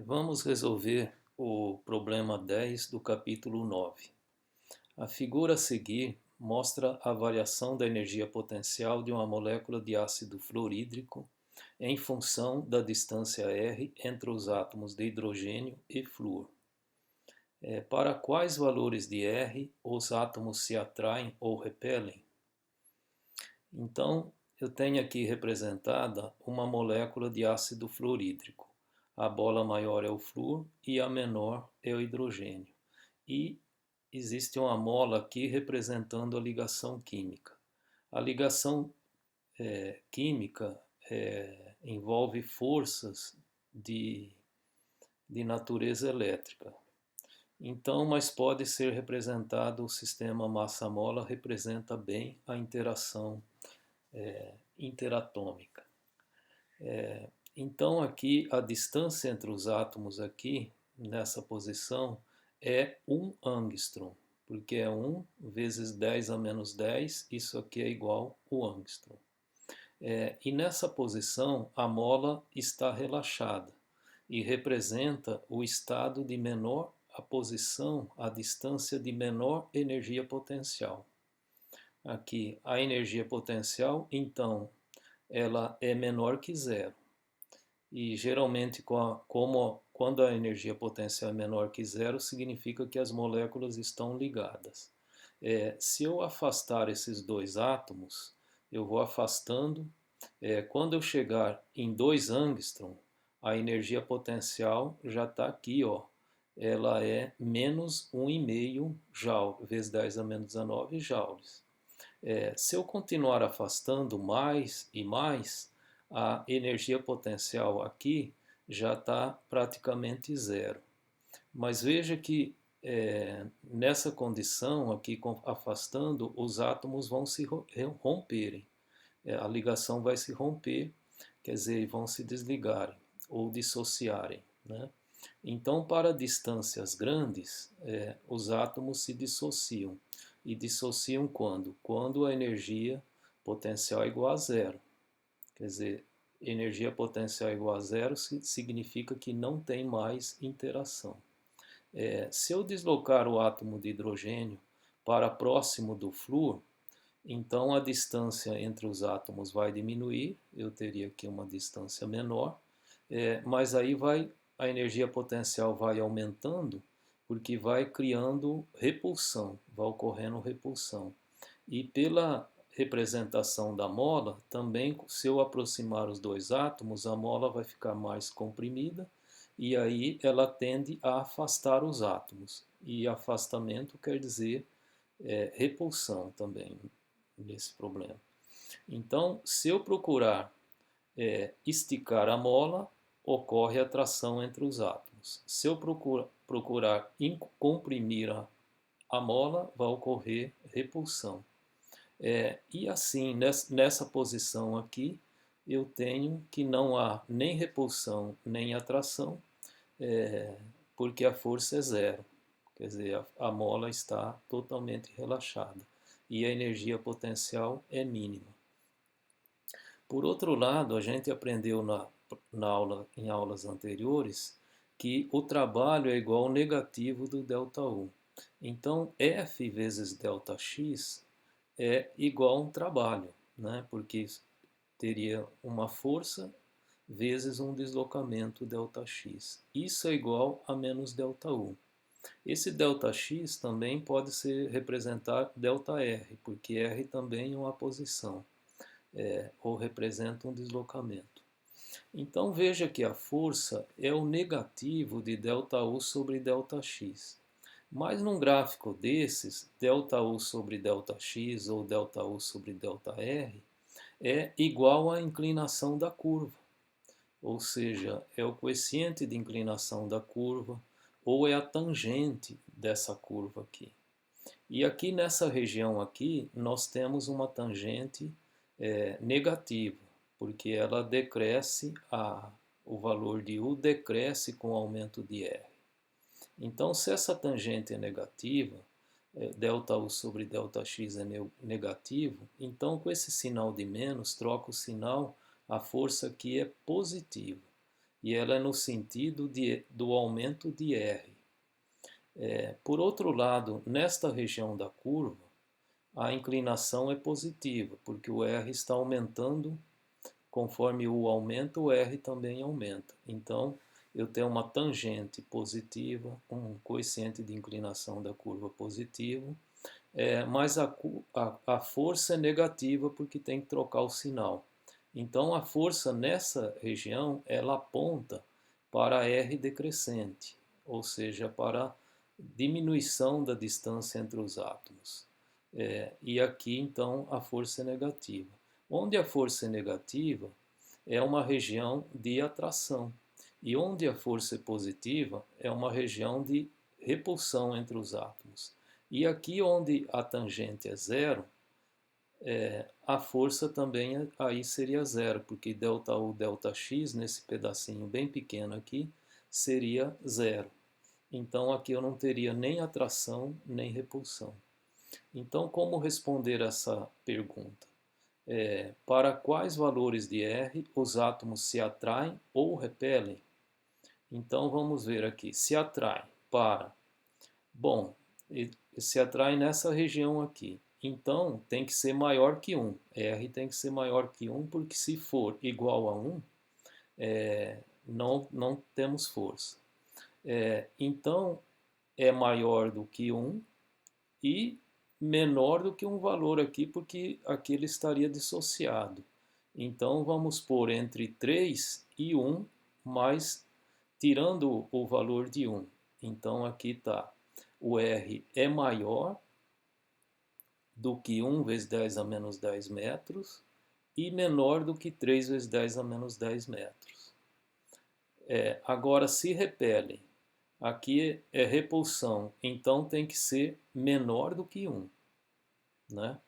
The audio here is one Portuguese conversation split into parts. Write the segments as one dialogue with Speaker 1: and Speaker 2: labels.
Speaker 1: Vamos resolver o problema 10 do capítulo 9. A figura a seguir mostra a variação da energia potencial de uma molécula de ácido fluorídrico em função da distância r entre os átomos de hidrogênio e flúor. Para quais valores de r os átomos se atraem ou repelem? Então, eu tenho aqui representada uma molécula de ácido fluorídrico. A bola maior é o flúor e a menor é o hidrogênio. E existe uma mola aqui representando a ligação química. A ligação química envolve forças de natureza elétrica. Então, mas pode ser representado, o sistema massa-mola representa bem a interação interatômica. Então aqui a distância entre os átomos aqui, nessa posição, é 1 angstrom, porque é 1 vezes 10 a menos 10, isso aqui é igual a 1 angstrom. E nessa posição a mola está relaxada e representa o estado de menor, a posição, a distância de menor energia potencial. Aqui a energia potencial, então, ela é menor que zero. E geralmente, quando a energia potencial é menor que zero, significa que as moléculas estão ligadas. Se eu afastar esses dois átomos, eu vou afastando. Quando eu chegar em 2 angstrom, a energia potencial já está aqui, ó. Ela é menos 1,5 joule, vezes 10 a menos 19 joules. Se eu continuar afastando mais e mais, a energia potencial aqui já está praticamente zero. Mas veja que nessa condição aqui, afastando, os átomos vão se romperem. A ligação vai se romper, quer dizer, vão se desligarem ou dissociarem, né? Então, para distâncias grandes, os átomos se dissociam. E dissociam quando? Quando a energia potencial é igual a zero. Quer dizer, energia potencial igual a zero significa que não tem mais interação. Se eu deslocar o átomo de hidrogênio para próximo do flúor, então a distância entre os átomos vai diminuir, eu teria aqui uma distância menor, mas aí a energia potencial vai aumentando, porque vai criando repulsão, vai ocorrendo repulsão. E pela representação da mola, também, se eu aproximar os dois átomos, a mola vai ficar mais comprimida e aí ela tende a afastar os átomos. E afastamento quer dizer repulsão também nesse problema. Então, se eu procurar esticar a mola, ocorre atração entre os átomos. Se eu procurar comprimir a mola, vai ocorrer repulsão. E assim, nessa posição aqui, eu tenho que não há nem repulsão nem atração, porque a força é zero. Quer dizer, a mola está totalmente relaxada e a energia potencial é mínima. Por outro lado, a gente aprendeu em aulas anteriores que o trabalho é igual ao negativo do ΔU. Então, F vezes ΔX é igual a um trabalho, né? Porque teria uma força vezes um deslocamento ΔX. Isso é igual a menos ΔU. Esse ΔX também pode ser representar ΔR, porque R também é uma posição, ou representa um deslocamento. Então veja que a força é o negativo de ΔU sobre ΔX. Mas num gráfico desses, ΔU sobre ΔX ou ΔU sobre ΔR é igual à inclinação da curva. Ou seja, é o coeficiente de inclinação da curva ou é a tangente dessa curva aqui. E aqui nessa região aqui, nós temos uma tangente negativa, porque ela decresce, o valor de U decresce com o aumento de R. Então, se essa tangente é negativa, ΔU sobre ΔX é negativo, então com esse sinal de menos, troca o sinal, a força aqui é positiva. e ela é no sentido do aumento de R. Por outro lado, nesta região da curva, a inclinação é positiva, porque o R está aumentando, conforme o aumenta, o R também aumenta. Então, eu tenho uma tangente positiva, um coeficiente de inclinação da curva positivo, mas a força é negativa porque tem que trocar o sinal. Então, a força nessa região, ela aponta para R decrescente, ou seja, para diminuição da distância entre os átomos. E aqui, então, a força é negativa. Onde a força é negativa é uma região de atração. E onde a força é positiva é uma região de repulsão entre os átomos. E aqui onde a tangente é zero, a força também aí seria zero, porque ΔU, ΔX, nesse pedacinho bem pequeno aqui, seria zero. Então aqui eu não teria nem atração nem repulsão. Então, como responder essa pergunta? Para quais valores de R os átomos se atraem ou repelem? Então vamos ver aqui. Se atrai para... Bom, se atrai nessa região aqui. Então tem que ser maior que 1. R tem que ser maior que 1, porque se for igual a 1, não temos força. Então é maior do que 1 e menor do que um valor aqui, porque aqui ele estaria dissociado. Então vamos pôr entre 3 e 1, mas tirando o valor de 1. Então aqui está, o R é maior do que 1 vezes 10 a menos 10 metros e menor do que 3 vezes 10 a menos 10 metros. Agora, se repelem, aqui é repulsão, então tem que ser menor do que 1, né?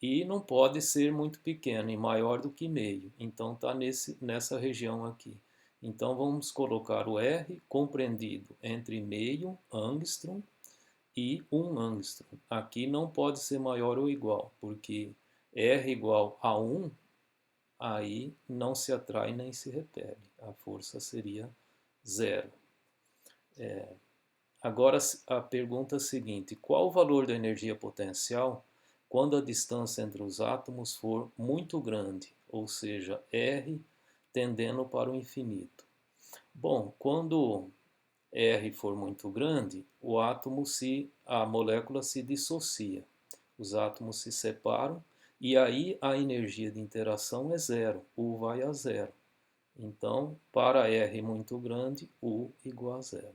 Speaker 1: E não pode ser muito pequeno, e maior do que meio. Então está nessa região aqui. Então vamos colocar o R compreendido entre meio angstrom e 1 angstrom. Aqui não pode ser maior ou igual, porque R igual a 1, aí não se atrai nem se repele. A força seria zero. Agora a pergunta seguinte: qual o valor da energia potencial quando a distância entre os átomos for muito grande, ou seja, R tendendo para o infinito? Bom, quando R for muito grande, a molécula se dissocia, os átomos se separam e aí a energia de interação é zero, U vai a zero. Então, para R muito grande, U igual a zero.